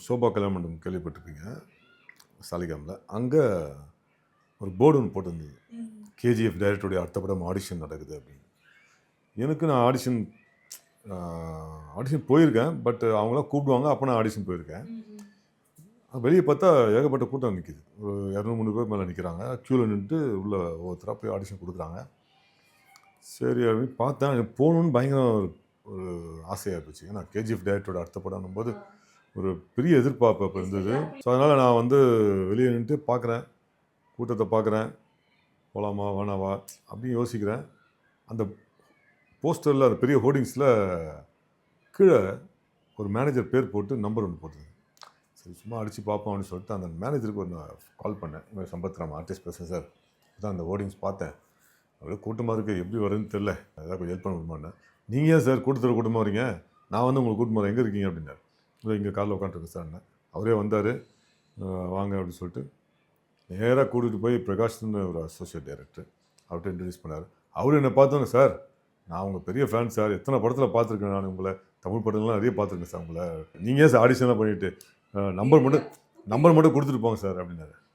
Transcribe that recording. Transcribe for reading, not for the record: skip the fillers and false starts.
Sofa கல்யாண மண்டபம் கேள்விப்பட்டிருப்பீங்க சாலிகிராமில். அங்கே ஒரு போர்டு ஒன்று போட்டிருந்தது, கேஜிஎஃப் டைரக்டருடைய அடுத்த படம் ஆடிஷன் நடக்குது அப்படின்னு. எனக்கு நான் ஆடிஷன் போயிருக்கேன், பட் அவங்களாம் கூப்பிடுவாங்க, அப்போ நான் ஆடிஷன் போயிருக்கேன். வெளியே பார்த்தா ஏகப்பட்ட கூட்டம் நிற்கிது, ஒரு 200-300 பேர் மேலே நிற்கிறாங்க. க்யூவில் நின்றுட்டு உள்ள ஒவ்வொருத்தராக போய் ஆடிஷன் கொடுக்குறாங்க. சரி அப்படின்னு பார்த்தேன், எனக்கு போகணுன்னு பயங்கர ஒரு ஆசையாக போச்சு. ஏன்னா கேஜிஎஃப் டைரக்டரோட அடுத்த படம்னும் போது ஒரு பெரிய எதிர்பார்ப்பு அப்போ இருந்தது. ஸோ அதனால் நான் வந்து வெளியே நின்றுட்டு பார்க்குறேன், கூட்டத்தை பார்க்குறேன், போகலாமா வேணாவா அப்படின்னு யோசிக்கிறேன். அந்த போஸ்டரில், அந்த பெரிய ஹோர்டிங்ஸில் கீழே ஒரு மேனேஜர் பேர் போட்டு நம்பர் ஒன்று போட்டுது. சரி சும்மா அடித்து பார்ப்போம் அப்படின்னு சொல்லிட்டு அந்த மேனேஜருக்கு ஒரு கால் பண்ணேன். இந்த மாதிரி சம்பத்ராம் ஆர்டிஸ்ட் பேசுகிறேன் சார், தான் அந்த ஹோர்டிங்ஸ் பார்த்தேன், அவ்வளோ கூட்டமாக இருக்குது, எப்படி வருதுன்னு தெரில, ஏதாவது கொஞ்சம் ஹெல்ப் பண்ண முடியுமாண்ணே. நீங்கள் ஏன் சார் கூட்டமாக வரீங்க, நான் வந்து உங்களுக்கு கூட்டம் வரேன், எங்கே இருக்கீங்க அப்படின்னாரு. இல்லை இங்கே காரில் உட்காந்துருக்கு சார்ண்ணே. அவரே வந்தார், வாங்க அப்படின்னு சொல்லிட்டு நேராக கூட்டிகிட்டு போய் பிரகாஷ்னு ஒரு அசோசியேட் டைரக்டர், அவர்கிட்ட இன்ட்ரடியூஸ் பண்ணார். அவர் என்னை பார்த்தோன்னே, சார் நான் உங்கள் பெரிய ஃபேன் சார், எத்தனை படத்தில் பார்த்துருக்கேன் நான் உங்களை, தமிழ் படங்கள்லாம் நிறைய பார்த்துருக்கேன் சார் உங்களை, நீங்கள் ஏன் சார் ஆடிஷன்லாம் பண்ணிவிட்டு நம்பர் மட்டும் கொடுத்துட்டு போங்க சார் அப்படின்னாரு.